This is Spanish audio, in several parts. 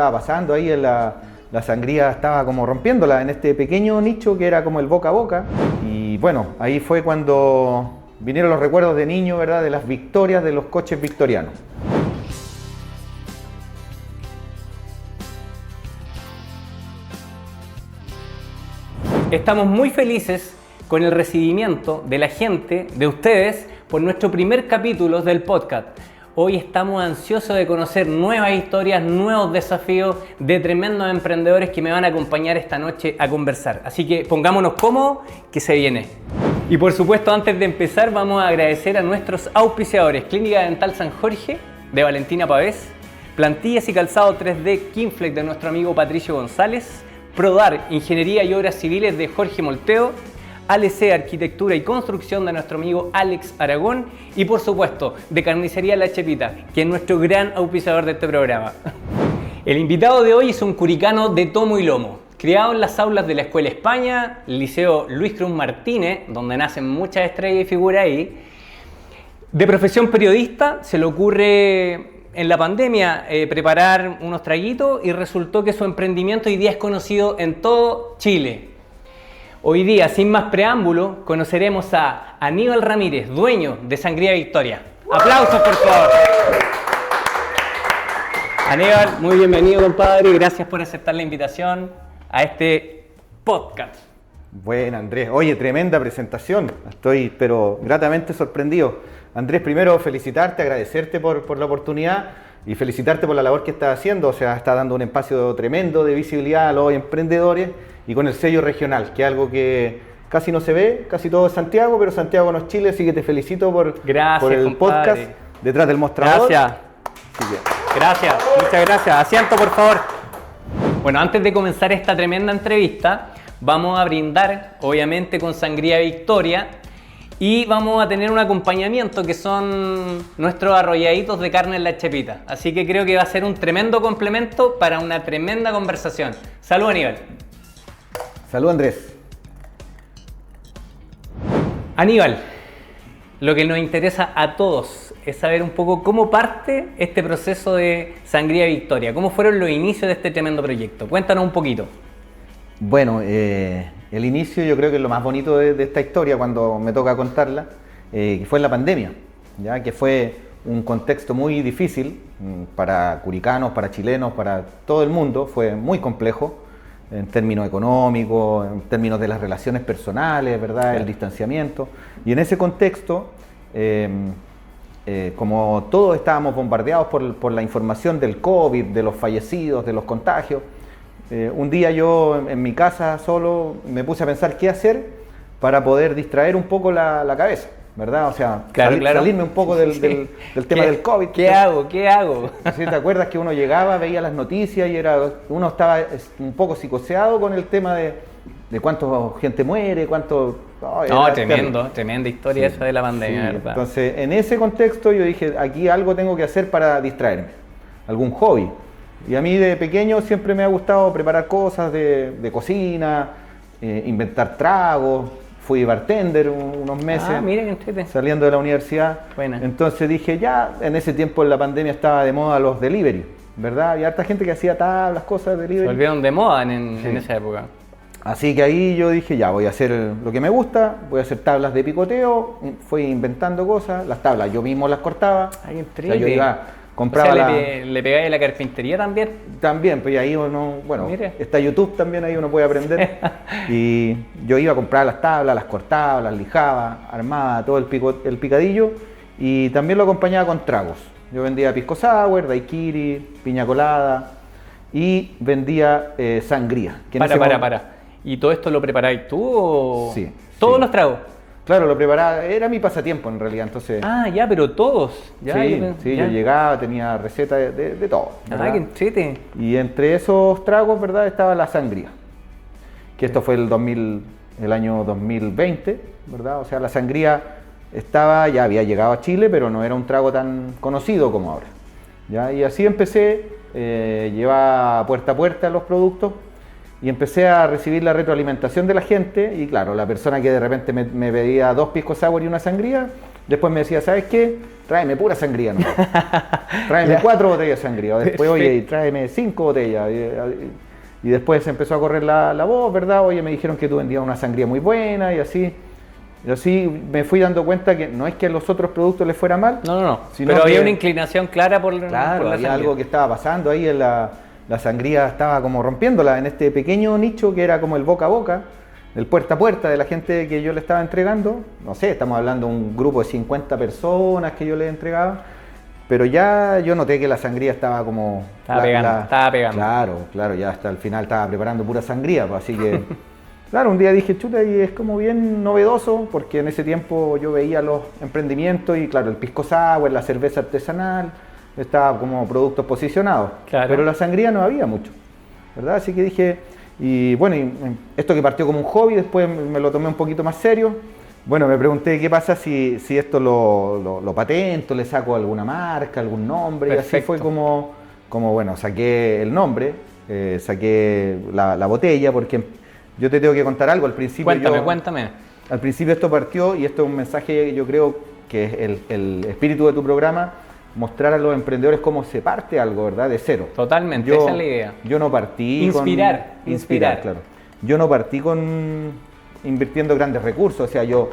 estaba pasando ahí la sangría estaba como rompiéndola en este pequeño nicho que era como el boca a boca. Y bueno, ahí fue cuando vinieron los recuerdos de niño, ¿verdad? De las victorias de los coches victorianos. Estamos muy felices con el recibimiento de la gente, de ustedes, por nuestro primer capítulo del podcast. Hoy estamos ansiosos de conocer nuevas historias, nuevos desafíos de tremendos emprendedores que me van a acompañar esta noche a conversar. Así que pongámonos cómodos, que se viene. Y por supuesto, antes de empezar, vamos a agradecer a nuestros auspiciadores: Clínica Dental San Jorge, de Valentina Pavés; Plantillas y Calzado 3D Kinflex, de nuestro amigo Patricio González; Prodar, Ingeniería y Obras Civiles, de Jorge Molteo; ALC, Arquitectura y Construcción, de nuestro amigo Alex Aragón; y por supuesto, de Carnicería La Chepita, que es nuestro gran auspiciador de este programa. El invitado de hoy es un curicano de tomo y lomo, criado en las aulas de la Escuela España, el Liceo Luis Cruz Martínez, donde nacen muchas estrellas y figuras ahí. De profesión periodista, se le ocurre en la pandemia preparar unos traguitos y resultó que su emprendimiento hoy día es conocido en todo Chile. Hoy día, sin más preámbulo, conoceremos a Aníbal Ramírez, dueño de Sangría Victoria. ¡Aplausos, por favor! Aníbal, muy bienvenido, compadre. Gracias por aceptar la invitación a este podcast. Bueno, Andrés, oye, tremenda presentación. Estoy, pero gratamente sorprendido. Andrés, primero felicitarte, agradecerte por la oportunidad y felicitarte por la labor que estás haciendo. O sea, estás dando un espacio tremendo de visibilidad a los emprendedores y con el sello regional, que es algo que casi no se ve, casi todo es Santiago, pero Santiago no es Chile, así que te felicito por el podcast Detrás del Mostrador. Gracias. Gracias, muchas gracias. Asiento, por favor. Bueno, antes de comenzar esta tremenda entrevista, vamos a brindar, obviamente, con Sangría Victoria. Y vamos a tener un acompañamiento que son nuestros arrolladitos de carne en La Chepita. Así que creo que va a ser un tremendo complemento para una tremenda conversación. Salud, Aníbal. Salud, Andrés. Aníbal, lo que nos interesa a todos es saber un poco cómo parte este proceso de Sangría Victoria. ¿Cómo fueron los inicios de este tremendo proyecto? Cuéntanos un poquito. Bueno, el inicio yo creo que es lo más bonito de esta historia cuando me toca contarla, que fue en la pandemia, ya que fue un contexto muy difícil para curicanos, para chilenos, para todo el mundo. Fue muy complejo en términos económicos, en términos de las relaciones personales, ¿verdad? El distanciamiento. Y en ese contexto, como todos estábamos bombardeados por la información del COVID, de los fallecidos, de los contagios, un día yo en mi casa solo me puse a pensar qué hacer para poder distraer un poco la cabeza, ¿verdad? O sea, salirme un poco del tema del COVID. ¿Qué hago? ¿Sí? ¿Te acuerdas que uno llegaba, veía las noticias y uno estaba un poco psicoseado con el tema de cuánta gente muere, cuánto... Tremenda historia esa de la pandemia, sí. ¿Verdad? Entonces, en ese contexto yo dije, aquí algo tengo que hacer para distraerme, algún hobby. Y a mí de pequeño siempre me ha gustado preparar cosas de cocina, inventar tragos. Fui bartender unos meses, saliendo de la universidad. Buena. Entonces dije, ya, en ese tiempo en la pandemia estaba de moda los delivery, ¿verdad? Había harta gente que hacía tablas, cosas de delivery. Se volvieron de moda en esa época. Así que ahí yo dije, ya, voy a hacer lo que me gusta, voy a hacer tablas de picoteo. Fui inventando cosas, las tablas yo mismo las cortaba. Ay, o sea, yo iba... compraba ¿Le pegáis a la carpintería también? También, pues ahí uno, bueno, Mire. Está YouTube también, ahí uno puede aprender. Y yo iba a comprar las tablas, las cortaba, las lijaba, armaba todo el picadillo y también lo acompañaba con tragos. Yo vendía pisco sour, daiquiri, piña colada y vendía sangría. Para. ¿Y todo esto lo preparáis tú o...? Sí. ¿Todos los tragos? Claro, lo preparaba, era mi pasatiempo en realidad, entonces... Ah, ya, pero todos. Ya, yo llegaba, tenía recetas de todo. Ah, qué entrete. Y entre esos tragos, ¿verdad?, estaba la sangría. Que esto fue el año 2020, ¿verdad? O sea, la sangría ya había llegado a Chile, pero no era un trago tan conocido como ahora. ¿Ya? Y así empecé, llevaba puerta a puerta los productos. Y empecé a recibir la retroalimentación de la gente y claro, la persona que de repente me pedía 2 pisco sour y una sangría, Después me decía, ¿sabes qué? Tráeme pura sangría, ¿no? Tráeme 4 botellas de sangría. Después, oye, y tráeme 5 botellas. Y después empezó a correr la voz, ¿verdad? Oye, me dijeron que tú vendías una sangría muy buena y así. Y así me fui dando cuenta que no es que a los otros productos les fuera mal. No. Sino Pero que, había una inclinación clara por, claro, por la había sangría. algo que estaba pasando ahí en la sangría, estaba como rompiéndola en este pequeño nicho que era como el boca a boca, el puerta a puerta de la gente que yo le estaba entregando. No sé, estamos hablando de un grupo de 50 personas que yo le entregaba. Pero ya yo noté que la sangría estaba como... Estaba pegando. Claro, ya hasta el final estaba preparando pura sangría, pues, así que... Claro, un día dije, chuta, y es como bien novedoso, porque en ese tiempo yo veía los emprendimientos y claro, el pisco sour, la cerveza artesanal, estaba como productos posicionados. Claro. Pero la sangría no había mucho, ¿verdad? Así que dije, y bueno, esto que partió como un hobby, después me lo tomé un poquito más serio. Bueno, me pregunté qué pasa si esto lo patento, le saco alguna marca, algún nombre. Perfecto. Y así fue como bueno, saqué el nombre, saqué la botella, porque yo te tengo que contar algo. Al principio Cuéntame. Al principio esto partió, y esto es un mensaje, yo creo que es el espíritu de tu programa, mostrar a los emprendedores cómo se parte algo, ¿verdad? De cero. Totalmente, esa es la idea. Yo no partí Inspirar. claro. Yo no partí invirtiendo grandes recursos, o sea, yo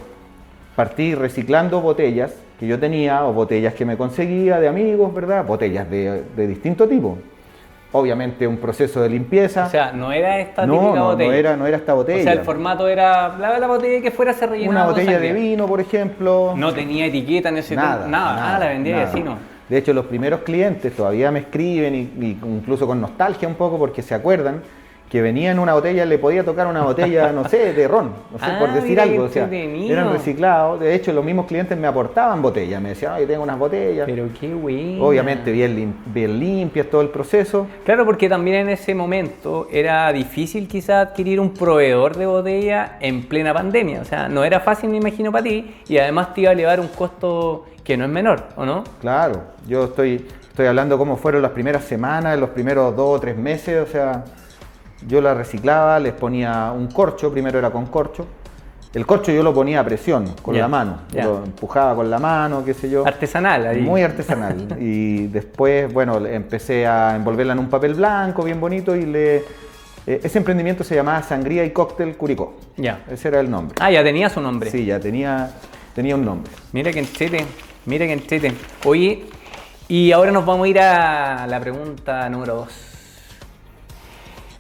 partí reciclando botellas que yo tenía o botellas que me conseguía de amigos, ¿verdad? Botellas de distinto tipo. Obviamente un proceso de limpieza. O sea, no era esta típica botella. No era esta botella. O sea, el formato era la botella que fuera se rellenaba. Una botella de vino, por ejemplo. No tenía etiqueta en ese nada. la vendía así, ¿no? De hecho, los primeros clientes todavía me escriben, y incluso con nostalgia un poco, porque se acuerdan que venía en una botella, le podía tocar una botella, no sé, de ron, no sé, por decir algo. O sea, eran reciclados. De hecho, los mismos clientes me aportaban botellas, me decían, yo tengo unas botellas. Pero qué bueno. Obviamente bien limpias, todo el proceso. Claro, porque también en ese momento era difícil quizás adquirir un proveedor de botella en plena pandemia. O sea, no era fácil, me imagino, para ti, y además te iba a elevar un costo que no es menor, ¿o no? Claro, yo estoy hablando cómo fueron las primeras semanas, los primeros 2 o 3 meses, o sea... Yo la reciclaba, les ponía un corcho, primero era con corcho. El corcho yo lo ponía a presión, con la mano. Lo empujaba con la mano, qué sé yo. Artesanal ahí. Muy artesanal. Y después, bueno, empecé a envolverla en un papel blanco bien bonito y ese emprendimiento se llamaba Sangría y Cóctel Curicó. Ya. Ese era el nombre. Ah, ya tenía su nombre. Sí, ya tenía un nombre. Mira que entrete. Oye, y ahora nos vamos a ir a la pregunta número 2.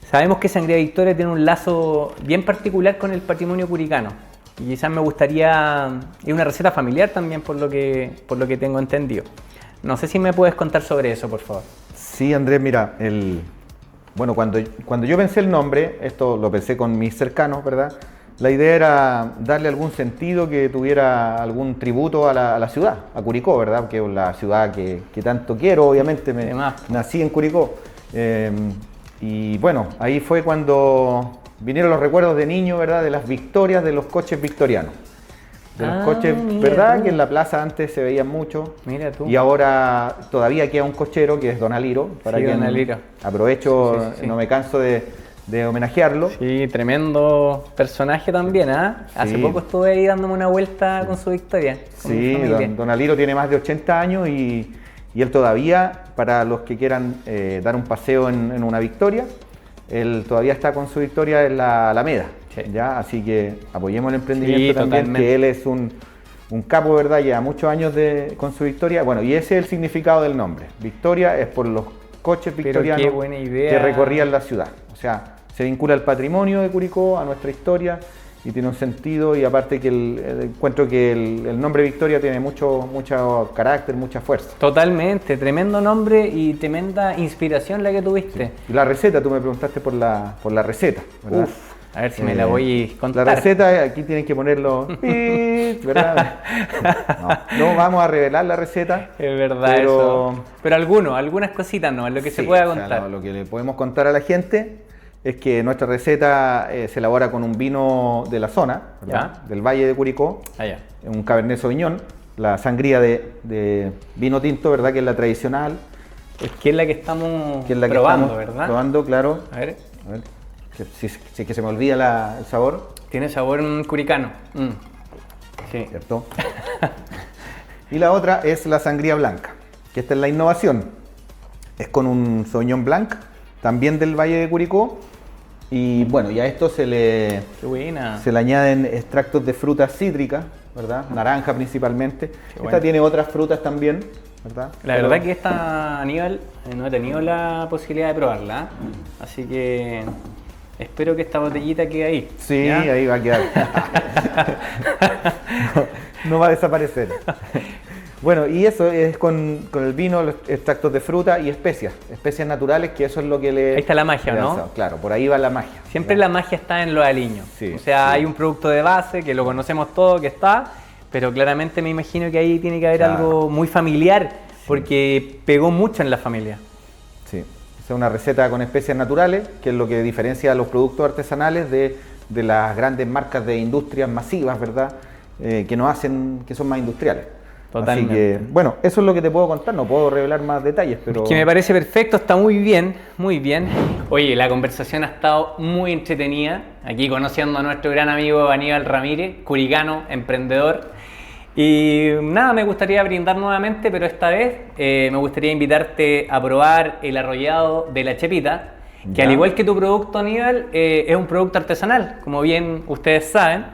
Sabemos que Sangría Victoria tiene un lazo bien particular con el patrimonio curicano. Y quizás me gustaría... Es una receta familiar también, por lo que tengo entendido. No sé si me puedes contar sobre eso, por favor. Sí, Andrés, mira, bueno, cuando yo pensé el nombre, esto lo pensé con mis cercanos, ¿verdad? La idea era darle algún sentido, que tuviera algún tributo a la ciudad, a Curicó, ¿verdad? Que es la ciudad que tanto quiero, obviamente, nací en Curicó. Y bueno, ahí fue cuando vinieron los recuerdos de niño, ¿verdad? De las victorias de los coches victorianos. De los coches, ¿verdad? Que en la plaza antes se veían mucho. Mira tú. Y ahora todavía queda un cochero que es Don Aliro. Para que aprovecho, sí. No me canso de homenajearlo. Sí, tremendo personaje también, ¿ah? Sí. Hace poco estuve ahí dándome una vuelta con su victoria. Sí, don Aliro tiene más de 80 años y él todavía, para los que quieran dar un paseo en una victoria, él todavía está con su victoria en la Alameda. Sí. ¿Ya? Así que apoyemos el emprendimiento también, totalmente. Que él es un capo, ¿verdad? Lleva muchos años con su victoria. Bueno, y ese es el significado del nombre. Victoria es por los coches victorianos que recorrían la ciudad. O sea, se vincula al patrimonio de Curicó, a nuestra historia, y tiene un sentido, y aparte que encuentro que el nombre Victoria tiene mucho carácter, mucha fuerza. Totalmente, tremendo nombre y tremenda inspiración la que tuviste. Sí. Y la receta, tú me preguntaste por la receta, ¿verdad? Uf, a ver si me la voy a contar. La receta, aquí tienen que ponerlo, ¿verdad? No vamos a revelar la receta. Es verdad eso. Pero algunas cositas no, es lo que se pueda contar. O sea, lo que le podemos contar a la gente es que nuestra receta se elabora con un vino de la zona, del Valle de Curicó, un Cabernet Sauvignon, la sangría de vino tinto, ¿verdad? Que es la tradicional. Que es la que estamos probando, ¿verdad? Probando, claro. A ver. Si es que se me olvida el sabor. Tiene sabor curicano. Sí. ¿Cierto? Y la otra es la sangría blanca, que esta es la innovación. Es con un Sauvignon Blanc, también del Valle de Curicó. Y bueno, y a esto se le añaden extractos de frutas cítricas, ¿verdad? Naranja principalmente. Esta tiene otras frutas también, ¿verdad? La verdad que esta, Aníbal, no he tenido la posibilidad de probarla, ¿eh? Así que espero que esta botellita quede ahí. Sí, ¿ya? Ahí va a quedar. No va a desaparecer. Bueno, y eso es con el vino, los extractos de fruta y especias naturales, que eso es lo que le... Ahí está la magia, ¿no? Claro, por ahí va la magia. Siempre ¿verdad? la magia está en los aliños. Sí, o sea, sí. hay un producto de base que lo conocemos todos, que está, pero claramente me imagino que ahí tiene que haber algo muy familiar, porque pegó mucho en la familia. Sí, es una receta con especias naturales, que es lo que diferencia a los productos artesanales de las grandes marcas de industrias masivas, ¿verdad? Que no hacen, que son más industriales. Totalmente. Así que, bueno, eso es lo que te puedo contar, no puedo revelar más detalles, pero... Es que me parece perfecto, está muy bien, muy bien. Oye, la conversación ha estado muy entretenida, aquí conociendo a nuestro gran amigo Aníbal Ramírez, curicano, emprendedor. Y nada, me gustaría brindar nuevamente, pero esta vez me gustaría invitarte a probar el arrollado de la Chepita, que al igual que tu producto, Aníbal, es un producto artesanal, como bien ustedes saben.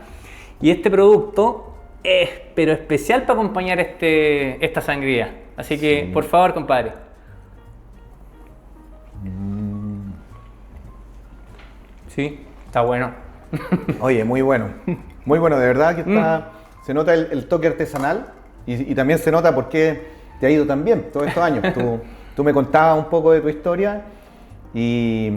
Y este producto es, pero especial para acompañar esta sangría. Así que, por favor, compadre. Sí, está bueno. Oye, muy bueno. Muy bueno, de verdad que está... Se nota el toque artesanal y también se nota por qué te ha ido tan bien todos estos años. Tú me contabas un poco de tu historia y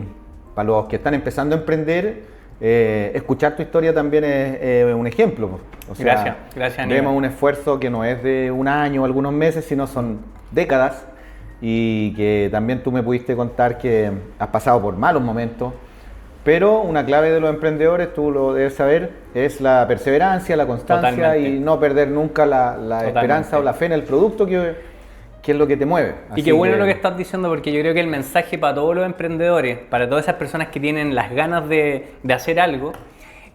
para los que están empezando a emprender, escuchar tu historia también es un ejemplo. O sea, gracias Aníbal. Vemos un esfuerzo que no es de un año o algunos meses, sino son décadas, y que también tú me pudiste contar que has pasado por malos momentos, pero una clave de los emprendedores, tú lo debes saber, es la perseverancia, la constancia. Totalmente. Y no perder nunca la esperanza o la fe en el producto, que es lo que te mueve. Y qué bueno lo que estás diciendo, porque yo creo que el mensaje para todos los emprendedores, para todas esas personas que tienen las ganas de hacer algo,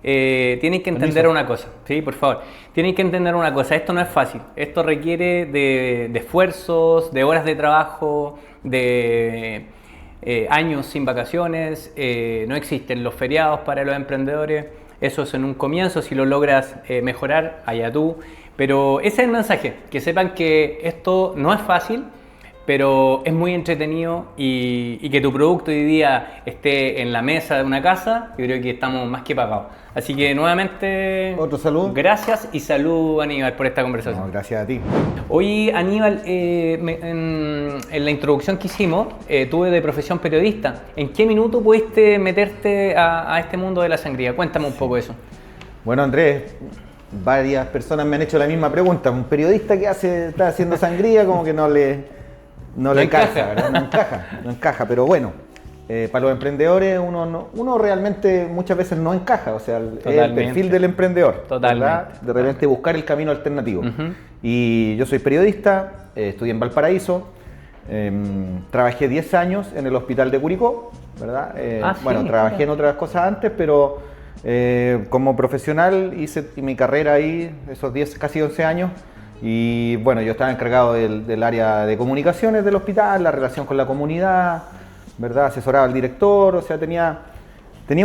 tienen que entender una cosa, ¿sí? Por favor, tienen que entender una cosa, esto no es fácil, esto requiere de esfuerzos, de horas de trabajo, de años sin vacaciones, no existen los feriados para los emprendedores, eso es en un comienzo, si lo logras mejorar, allá tú. Pero ese es el mensaje, que sepan que esto no es fácil, pero es muy entretenido, y que tu producto hoy día esté en la mesa de una casa, yo creo que estamos más que pagados. Así que nuevamente, otro saludo. Gracias y salud, Aníbal, por esta conversación. No, gracias a ti. Oye, Aníbal, en la introducción que hicimos, tuve de profesión periodista. ¿En qué minuto pudiste meterte a este mundo de la sangría? Cuéntame un poco eso. Bueno, Andrés, varias personas me han hecho la misma pregunta. Un periodista que está haciendo sangría, como que no le encaja, ¿verdad? No encaja, pero bueno, para los emprendedores uno realmente muchas veces no encaja, o sea, el perfil del emprendedor. Totalmente. De repente buscar el camino alternativo. Y yo soy periodista, estudié en Valparaíso, trabajé 10 años en el hospital de Curicó, ¿verdad? Bueno, trabajé en otras cosas antes, pero como profesional hice mi carrera ahí, esos 10, casi 11 años. Y bueno, yo estaba encargado del área de comunicaciones del hospital, la relación con la comunidad, ¿verdad? Asesoraba al director, o sea, tenía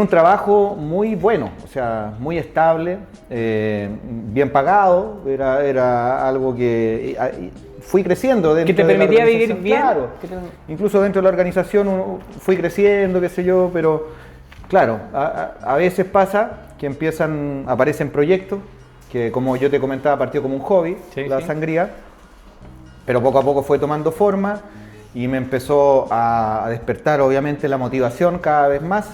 un trabajo muy bueno, o sea, muy estable, bien pagado, era algo que fui creciendo dentro de la organización. ¿Que te permitía vivir bien? Claro, incluso dentro de la organización fui creciendo, qué sé yo, pero claro, a veces pasa que aparecen proyectos, que como yo te comentaba, partió como un hobby, la sangría, pero poco a poco fue tomando forma y me empezó a despertar obviamente la motivación cada vez más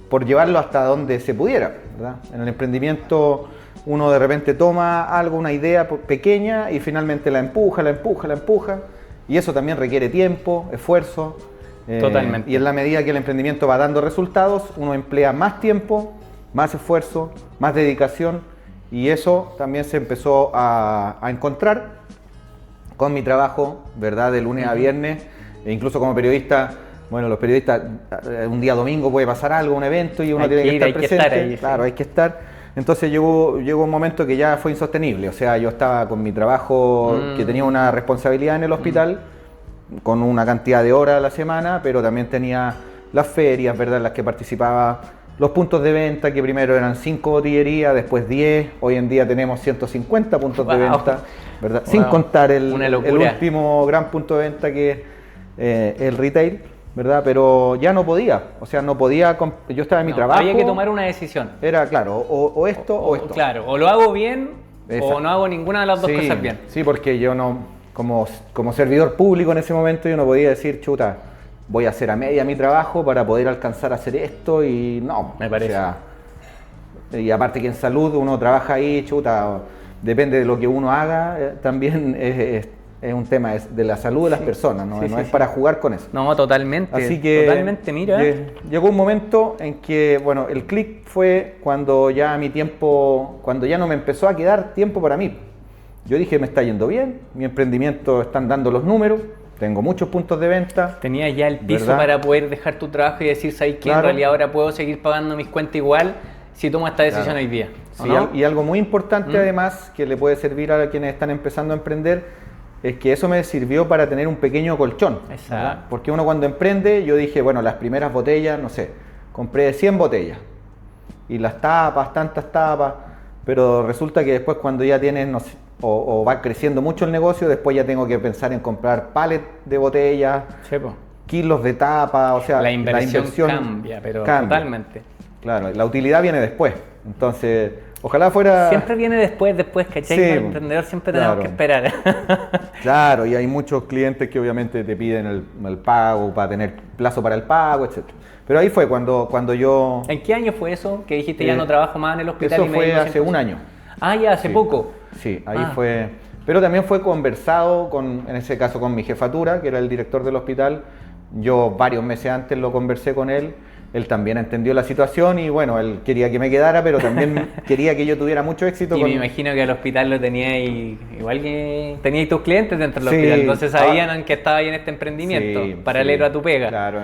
por llevarlo hasta donde se pudiera, ¿verdad? En el emprendimiento uno de repente toma algo, una idea pequeña y finalmente la empuja, y eso también requiere tiempo, esfuerzo. Totalmente. Y en la medida que el emprendimiento va dando resultados, uno emplea más tiempo, más esfuerzo, más dedicación. Y eso también se empezó a encontrar con mi trabajo, ¿verdad? De lunes a viernes, e incluso como periodista, bueno, los periodistas, un día domingo puede pasar algo, un evento, y uno tiene que estar presente. Hay que estar ahí, claro, hay que estar. Entonces llegó un momento que ya fue insostenible. O sea, yo estaba con mi trabajo, que tenía una responsabilidad en el hospital, con una cantidad de horas a la semana, pero también tenía las ferias, ¿verdad?, en las que participaba, los puntos de venta, que primero eran 5 botillerías, después 10, hoy en día tenemos 150 puntos de venta, ¿verdad? Sin contar el último gran punto de venta que es el retail, ¿verdad? Pero ya no podía, o sea, no podía, yo estaba en mi trabajo. Había que tomar una decisión. Era, claro, o esto o esto. Claro, o lo hago bien, o no hago ninguna de las dos cosas bien. Sí, porque yo no, como servidor público en ese momento, yo no podía decir, chuta, voy a hacer a media mi trabajo para poder alcanzar a hacer esto, y no. Me parece. O sea, y aparte que en salud uno trabaja ahí, chuta, depende de lo que uno haga, también es un tema de la salud de las personas, no es para jugar con eso. No, totalmente. Así que totalmente, mira. Llegó un momento en que, bueno, el clic fue cuando ya cuando ya no me empezó a quedar tiempo para mí. Yo dije, me está yendo bien, mi emprendimiento están dando los números, tengo muchos puntos de venta. Tenías ya el piso, ¿verdad?, para poder dejar tu trabajo y decir, ¿sabes qué? Claro. En realidad ahora puedo seguir pagando mis cuentas igual si tomo esta decisión hoy día. Sí, ¿no? Y algo muy importante además, que le puede servir a quienes están empezando a emprender, es que eso me sirvió para tener un pequeño colchón. Exacto. Porque uno cuando emprende, yo dije, bueno, las primeras botellas, no sé, compré 100 botellas. Y las tapas, tantas tapas, pero resulta que después cuando ya tienes, no sé, o va creciendo mucho el negocio, después ya tengo que pensar en comprar pallets de botellas, kilos de tapa, o sea, la inversión cambia, pero totalmente. Claro, la utilidad viene después. Entonces, ojalá fuera... Siempre viene después, ¿cachai? Sí, el emprendedor siempre tenemos que esperar. Claro, y hay muchos clientes que obviamente te piden el pago, para tener plazo para el pago, etc. Pero ahí fue cuando yo... ¿En qué año fue eso? Que dijiste ya no trabajo más en el hospital. Eso fue hace un año. Ah, ya, hace poco. Sí, ahí fue... Pero también fue conversado, en ese caso con mi jefatura, que era el director del hospital. Yo varios meses antes lo conversé con él. Él también entendió la situación y bueno, él quería que me quedara, pero también quería que yo tuviera mucho éxito. Y me imagino que al hospital lo tenías, igual que tenías tus clientes dentro del hospital, entonces sabían que estaba ahí en este emprendimiento, paralelo a tu pega. Claro.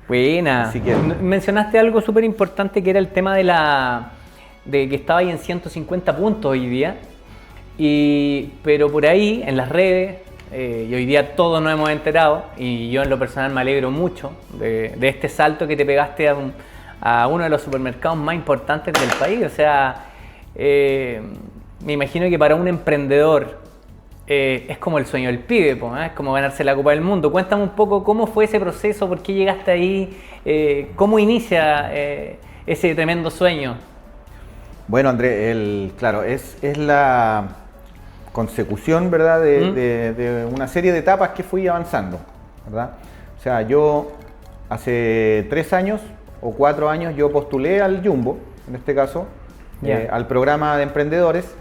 Buena. Así que... Mencionaste algo súper importante que era el tema de que estaba ahí en 150 puntos hoy día, pero por ahí, en las redes, y hoy día todos nos hemos enterado, y yo en lo personal me alegro mucho de este salto que te pegaste a uno de los supermercados más importantes del país. O sea, me imagino que para un emprendedor es como el sueño del pibe, es como ganarse la Copa del Mundo. Cuéntame un poco cómo fue ese proceso, por qué llegaste ahí, cómo inicia ese tremendo sueño. Bueno, Andrés, claro, es la consecución, ¿verdad?, de una serie de etapas que fui avanzando, ¿verdad? O sea, yo hace 3 años o 4 años yo postulé al Jumbo, en este caso, al programa de emprendedores.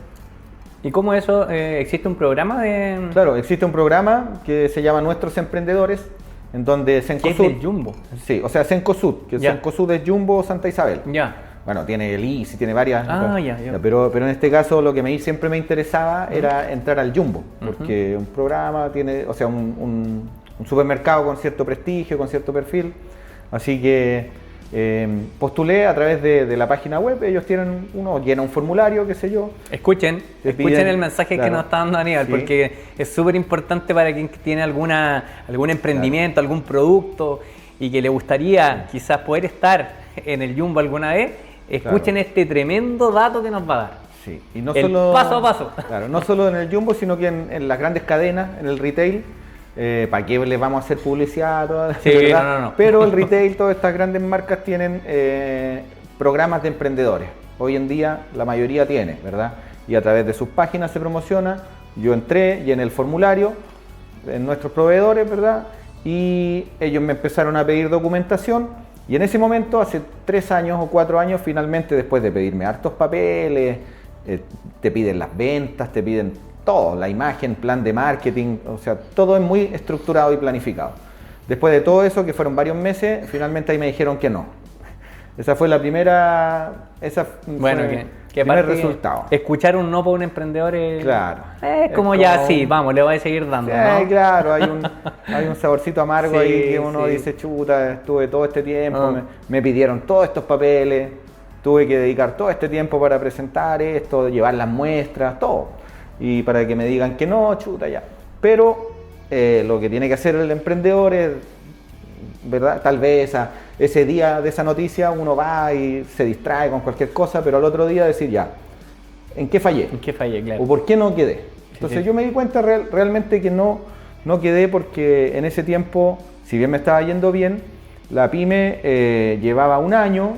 ¿Y cómo eso? ¿Existe un programa de...? Claro, existe un programa que se llama Nuestros Emprendedores, en donde Cencosud... ¿Qué es el Jumbo? Sí, o sea, Cencosud, que Cencosud es Jumbo Santa Isabel. Ya. Bueno, tiene el ICI, tiene varias... Ya. Pero en este caso lo que siempre me interesaba era entrar al Jumbo, porque un programa tiene, o sea, un supermercado con cierto prestigio, con cierto perfil. Así que postulé a través de la página web, ellos uno llena un formulario, qué sé yo. Escuchen el mensaje que nos está dando Aníbal, porque es súper importante para quien tiene algún emprendimiento, algún producto y que le gustaría quizás poder estar en el Jumbo alguna vez. Escuchen este tremendo dato que nos va a dar. Sí, y no solo paso a paso. Claro, no solo en el Jumbo, sino que en las grandes cadenas, en el retail. ¿Para qué les vamos a hacer publicidad? ¿Verdad? No. Pero el retail, todas estas grandes marcas tienen programas de emprendedores. Hoy en día la mayoría tiene, ¿verdad? Y a través de sus páginas se promociona. Yo entré, llené el formulario en nuestros proveedores, ¿verdad? Y ellos me empezaron a pedir documentación. Y en ese momento, hace 3 años o 4 años, finalmente, después de pedirme hartos papeles, te piden las ventas, te piden todo, la imagen, plan de marketing, o sea, todo es muy estructurado y planificado. Después de todo eso, que fueron varios meses, finalmente ahí me dijeron que no. Esa fue la primera, ¿qué primer resultado. Escuchar un no para un emprendedor es como ya, sí, vamos, le voy a seguir dando. Sí, ¿no? Claro, hay un saborcito amargo ahí que uno dice, chuta, estuve todo este tiempo, me pidieron todos estos papeles, tuve que dedicar todo este tiempo para presentar esto, llevar las muestras, todo. Y para que me digan que no, chuta ya. Pero lo que tiene que hacer el emprendedor es, ¿verdad? Tal vez ese día de esa noticia uno va y se distrae con cualquier cosa, pero al otro día decir ya, ¿en qué fallé? ¿En qué fallé, claro? ¿O por qué no quedé? Entonces yo me di cuenta realmente que no quedé porque en ese tiempo, si bien me estaba yendo bien, la pyme llevaba un año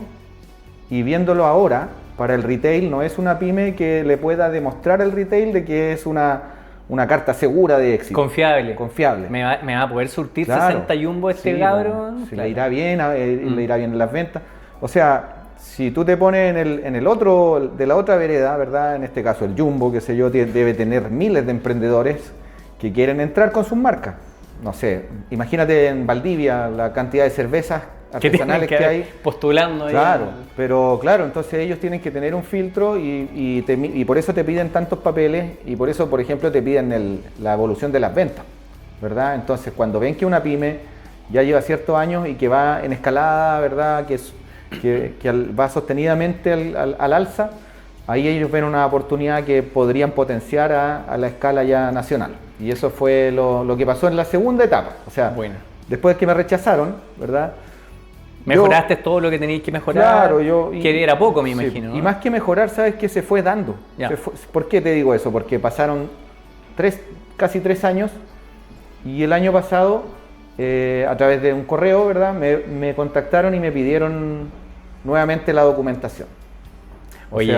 y viéndolo ahora, para el retail no es una pyme que le pueda demostrar al retail de que es una carta segura de éxito. Confiable. Confiable. Me va a poder surtir Claro. 60 jumbo este Sí, cabrón. bueno, si Claro. le irá bien, le irá bien en las ventas. O sea, si tú te pones en el otro, de la otra vereda, ¿verdad? En este caso el Jumbo, qué sé yo, debe tener miles de emprendedores que quieren entrar con sus marcas. No sé, imagínate en Valdivia la cantidad de cervezas artesanales que hay. Postulando ahí. Claro, pero claro, entonces ellos tienen que tener un filtro y por eso te piden tantos papeles y por eso, por ejemplo, te piden la evolución de las ventas, ¿verdad? Entonces, cuando ven que una pyme ya lleva ciertos años y que va en escalada, ¿verdad? Va sostenidamente al alza, ahí ellos ven una oportunidad que podrían potenciar a la escala ya nacional. Y eso fue lo que pasó en la segunda etapa. O sea, Bueno. después de que me rechazaron, ¿verdad? Mejoraste todo lo que tenías que mejorar. Claro, que era poco, me sí, imagino. ¿no? Y más que mejorar, ¿sabes qué? Se fue dando. Ya. ¿Por qué te digo eso? Porque pasaron casi 3 años y el año pasado, a través de un correo, ¿verdad? Me contactaron y me pidieron nuevamente la documentación. Oye,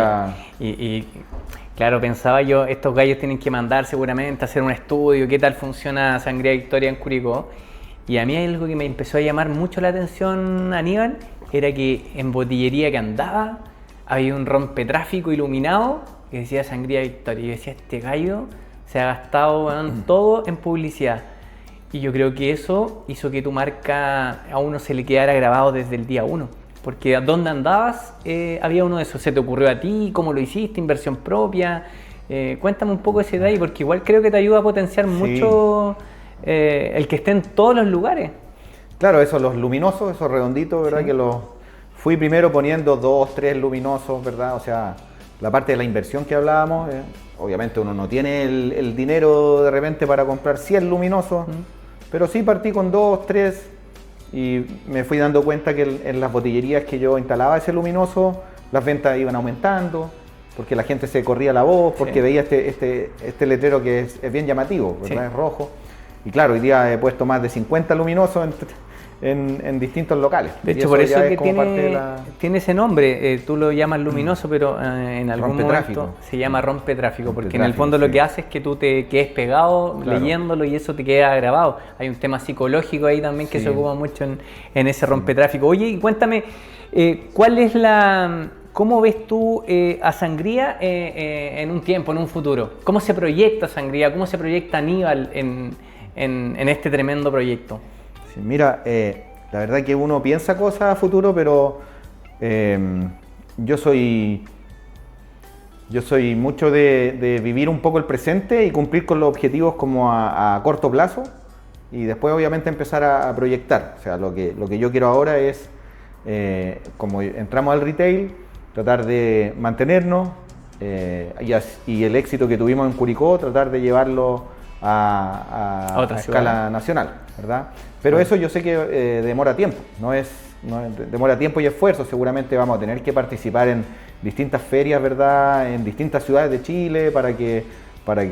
claro, pensaba yo, estos gallos tienen que mandar seguramente a hacer un estudio, qué tal funciona Sangría Victoria en Curicó. Y a mí hay algo que me empezó a llamar mucho la atención, Aníbal, era que en botillería que andaba había un rompetráfico iluminado que decía Sangría Victoria. Y yo decía, este gallo se ha gastado todo en publicidad. Y yo creo que eso hizo que tu marca a uno se le quedara grabado desde el día 1. Porque ¿dónde andabas? Había uno de esos. ¿Se te ocurrió a ti? ¿Cómo lo hiciste? ¿Inversión propia? Cuéntame un poco ese detalle, porque igual creo que te ayuda a potenciar mucho el que esté en todos los lugares. Claro, esos los luminosos, esos redonditos, ¿verdad? Sí. Que los fui primero poniendo 2, 3 luminosos, ¿verdad? O sea, la parte de la inversión que hablábamos, obviamente uno no tiene el dinero de repente para comprar 100 luminosos, pero sí partí con 2, 3 y me fui dando cuenta que en las botillerías que yo instalaba ese luminoso, las ventas iban aumentando, porque la gente se corría la voz, porque veía este letrero que es bien llamativo, ¿verdad? Es rojo. Y claro, hoy día he puesto más de 50 luminosos en distintos locales. De hecho, por eso es que tiene ese nombre. Tú lo llamas luminoso, pero en algún momento se llama rompetráfico, porque en el fondo lo que hace es que tú te quedes pegado leyéndolo y eso te queda grabado. Hay un tema psicológico ahí también que se ocupa mucho en ese rompetráfico. Oye, y cuéntame, ¿cuál es ¿cómo ves tú a Sangría en un tiempo, en un futuro? ¿Cómo se proyecta Sangría? ¿Cómo se proyecta Aníbal en este tremendo proyecto? Sí, mira, la verdad que uno piensa cosas a futuro, pero yo soy mucho de vivir un poco el presente y cumplir con los objetivos como a corto plazo y después obviamente empezar a proyectar. O sea, lo que yo quiero ahora es, como entramos al retail, tratar de mantenernos y el éxito que tuvimos en Curicó, tratar de llevarlo a escala nacional, ¿verdad? Pero eso yo sé que demora tiempo, demora tiempo y esfuerzo. Seguramente vamos a tener que participar en distintas ferias, ¿verdad? En distintas ciudades de Chile para que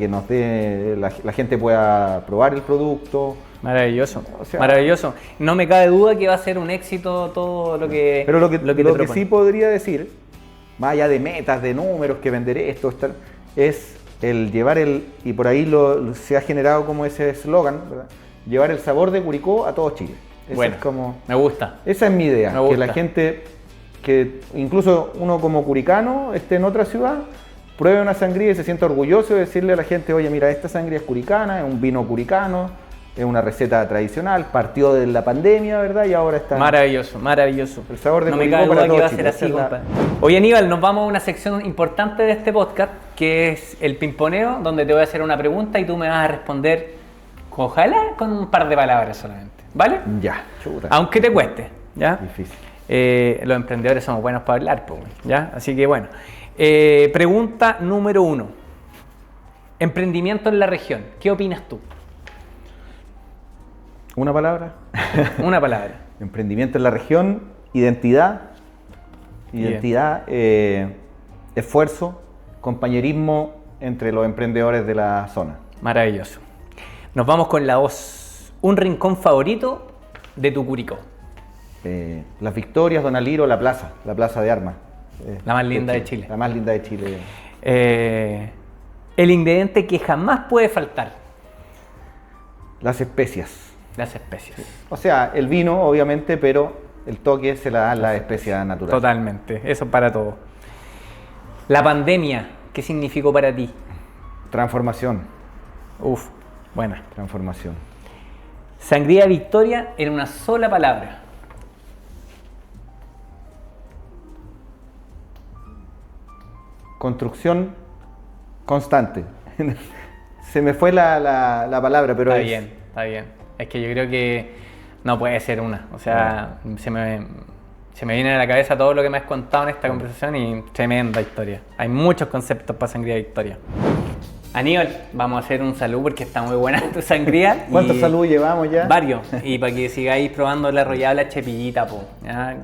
nos dé la gente pueda probar el producto. Maravilloso, o sea, maravilloso. No me cabe duda que va a ser un éxito todo lo que Pero lo que sí podría decir, más allá de metas, de números, que vender esto, es el llevar y por ahí se ha generado como ese eslogan, ¿verdad? Llevar el sabor de Curicó a todo Chile. Bueno, me gusta. Esa es mi idea, que la gente, que incluso uno como curicano esté en otra ciudad, pruebe una sangría y se sienta orgulloso de decirle a la gente, oye, mira, esta sangría es curicana, es un vino curicano, es una receta tradicional, partió de la pandemia, ¿verdad? Y ahora está... Maravilloso, maravilloso. El sabor de no Curicó me cabe duda que va a ser Chile. así, compadre. Oye, Aníbal, nos vamos a una sección importante de este podcast, que es el pimponeo, donde te voy a hacer una pregunta y tú me vas a responder, ojalá, con un par de palabras solamente, ¿vale? Ya, chuta. Aunque te cueste, ¿ya? Difícil. los emprendedores somos buenos para hablar, pues, ¿ya? Así que bueno. Pregunta número 1. Emprendimiento en la región. ¿Qué opinas tú? ¿Una palabra? Una palabra. Emprendimiento en la región, identidad, esfuerzo, compañerismo entre los emprendedores de la zona. Maravilloso. Nos vamos con la voz. Un rincón favorito de tu Curicó. Las Victorias, Don Aliro, la plaza de armas. La más linda de Chile. La más linda de Chile. El ingrediente que jamás puede faltar. Las especias. Las especias. O sea, el vino, obviamente, pero el toque se la dan las especias naturales. Totalmente, eso para todo. La pandemia, ¿qué significó para ti? Transformación. Uf, buena. Transformación. Sangría Victoria en una sola palabra. Construcción constante. Se me fue la palabra, pero está bien, está bien. Es que yo creo que no puede ser una. O sea, se me viene a la cabeza todo lo que me has contado en esta conversación y tremenda historia. Hay muchos conceptos para Sangría Victoria. Aníbal, vamos a hacer un salud porque está muy buena tu sangría. ¿Cuántos saludos llevamos ya? Varios. Y para que sigáis probando la arrollada, la chepillita, po. ¿Ya?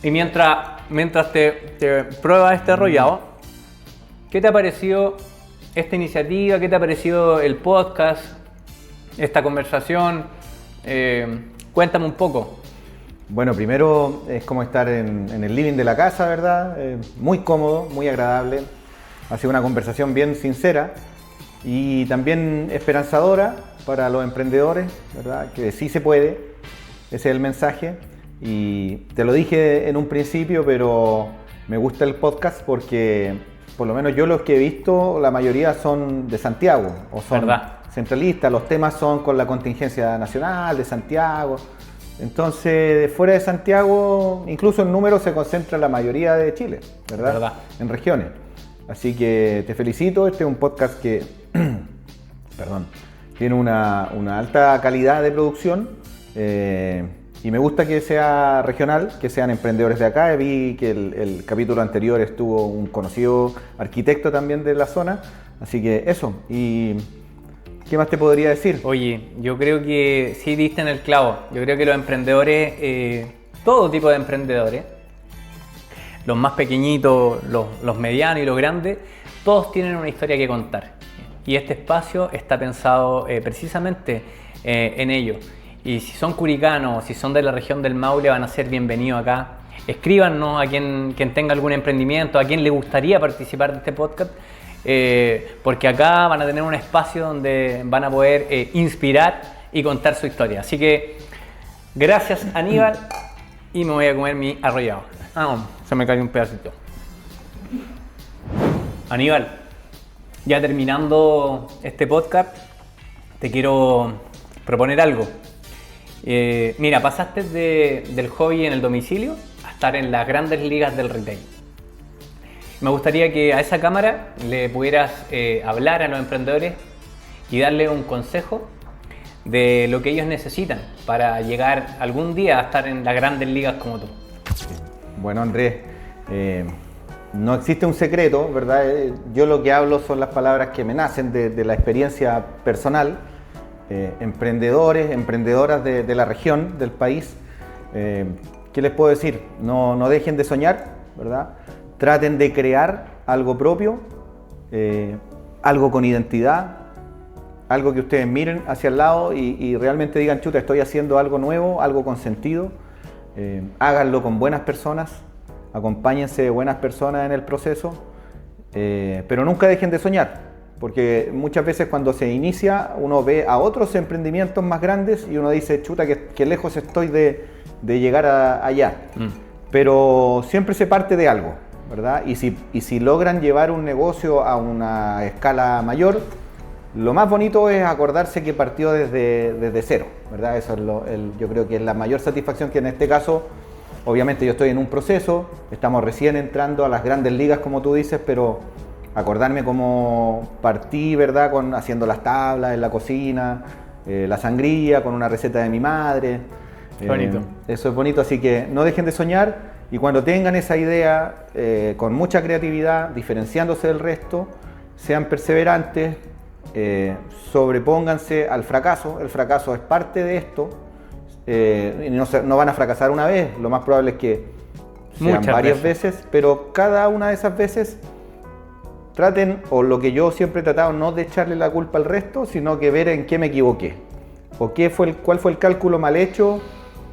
Y mientras te pruebas este arrollado, ¿qué te ha parecido esta iniciativa? ¿Qué te ha parecido el podcast? Esta conversación. Cuéntame un poco. Bueno, primero es como estar en el living de la casa, ¿verdad? Muy cómodo, muy agradable. Ha sido una conversación bien sincera y también esperanzadora para los emprendedores, ¿verdad? Que sí se puede, ese es el mensaje. Y te lo dije en un principio, pero me gusta el podcast porque por lo menos yo los que he visto, la mayoría son de Santiago o son centralistas, los temas son con la contingencia nacional de Santiago. Entonces, fuera de Santiago, incluso en números se concentra la mayoría de Chile, ¿verdad? En regiones. Así que te felicito, este es un podcast que tiene una alta calidad de producción y me gusta que sea regional, que sean emprendedores de acá. Vi que el capítulo anterior estuvo un conocido arquitecto también de la zona, así que eso. ¿Y qué más te podría decir? Oye, yo creo que sí diste en el clavo. Yo creo que los emprendedores, todo tipo de emprendedores, los más pequeñitos, los medianos y los grandes, todos tienen una historia que contar. Y este espacio está pensado precisamente en ello. Y si son curicanos, si son de la región del Maule, van a ser bienvenidos acá. Escríbanos a quien tenga algún emprendimiento, a quien le gustaría participar de este podcast, porque acá van a tener un espacio donde van a poder inspirar y contar su historia. Así que gracias, Aníbal, y me voy a comer mi arrollado. Se me cayó un pedacito. Aníbal, ya terminando este podcast, te quiero proponer algo. Mira, pasaste del hobby en el domicilio a estar en las grandes ligas del retail. Me gustaría que a esa cámara le pudieras hablar a los emprendedores y darle un consejo de lo que ellos necesitan para llegar algún día a estar en las grandes ligas como tú. Bueno, Andrés, no existe un secreto, ¿verdad? Yo lo que hablo son las palabras que me nacen de la experiencia personal. Emprendedores, emprendedoras de la región, del país, ¿qué les puedo decir? No dejen de soñar, ¿verdad? Traten de crear algo propio, algo con identidad, algo que ustedes miren hacia el lado y realmente digan, chuta, estoy haciendo algo nuevo, algo con sentido. Háganlo con buenas personas, acompáñense de buenas personas en el proceso, pero nunca dejen de soñar. Porque muchas veces cuando se inicia uno ve a otros emprendimientos más grandes y uno dice, chuta, que lejos estoy de llegar allá. Pero siempre se parte de algo, ¿verdad? Y si logran llevar un negocio a una escala mayor, lo más bonito es acordarse que partió desde cero, ¿verdad? Eso es yo creo que es la mayor satisfacción, que en este caso, obviamente yo estoy en un proceso, estamos recién entrando a las grandes ligas, como tú dices, pero acordarme cómo partí, ¿verdad? Haciendo las tablas en la cocina, la sangría con una receta de mi madre. Qué bonito. Eso es bonito, así que no dejen de soñar y cuando tengan esa idea con mucha creatividad, diferenciándose del resto, sean perseverantes, sobrepónganse al fracaso. El fracaso es parte de esto. Y no van a fracasar una vez, lo más probable es que sean Muchas varias veces, pero cada una de esas veces traten, o lo que yo siempre he tratado, no de echarle la culpa al resto, sino que ver en qué me equivoqué, o cuál fue el cálculo mal hecho,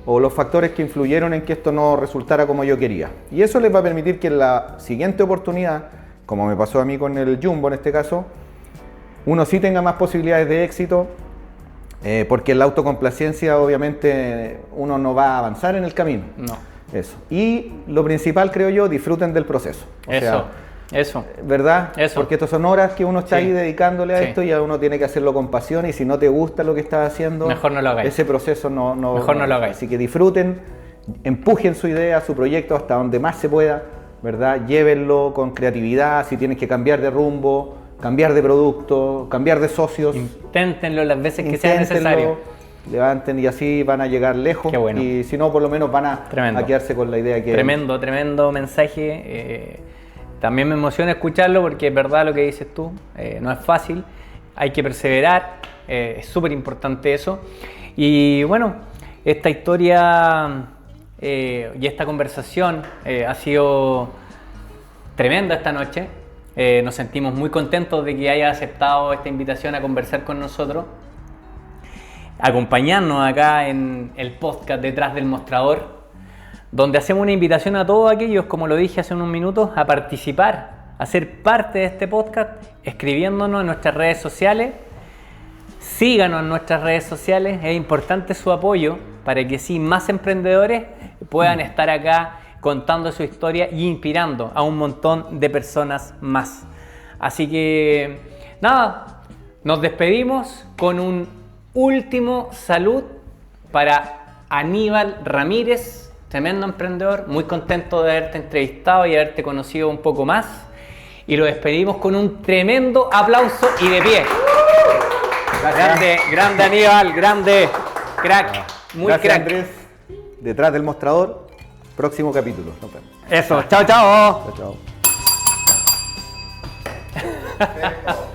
o los factores que influyeron en que esto no resultara como yo quería. Y eso les va a permitir que en la siguiente oportunidad, como me pasó a mí con el Jumbo en este caso, uno sí tenga más posibilidades de éxito, porque en la autocomplacencia obviamente uno no va a avanzar en el camino. No. Eso. Y lo principal, creo yo, disfruten del proceso. Eso. ¿Verdad? Eso. Porque estas son horas que uno está ahí dedicándole a Sí. esto y a uno tiene que hacerlo con pasión, y si no te gusta lo que estás haciendo, Mejor no lo hagáis. ese proceso no Mejor no lo hagáis. Así que disfruten, empujen su idea, su proyecto hasta donde más se pueda, ¿verdad? Llévenlo con creatividad, si tienes que cambiar de rumbo, cambiar de producto, cambiar de socios. Inténtenlo las veces que sea Inténtenlo, necesario. levanten y así van a llegar lejos. Qué bueno. Y si no, por lo menos van a quedarse con la idea que... Tremendo mensaje. También me emociona escucharlo porque es verdad lo que dices tú. No es fácil, hay que perseverar. Es súper importante eso. Y bueno, esta historia y esta conversación ha sido tremenda esta noche. Nos sentimos muy contentos de que haya aceptado esta invitación a conversar con nosotros, acompañarnos acá en el podcast Detrás del Mostrador, donde hacemos una invitación a todos aquellos, como lo dije hace unos minutos, a participar, a ser parte de este podcast, escribiéndonos en nuestras redes sociales. Síganos en nuestras redes sociales, es importante su apoyo para que sí más emprendedores puedan estar acá contando su historia y inspirando a un montón de personas más. Así que nada, nos despedimos con un último salud para Aníbal Ramírez, tremendo emprendedor, muy contento de haberte entrevistado y haberte conocido un poco más. Y lo despedimos con un tremendo aplauso y de pie. Grande Aníbal, grande, crack, muy Gracias, crack. Andrés. Detrás del Mostrador, próximo capítulo. Nos vemos. Eso, chao. Chao, chao.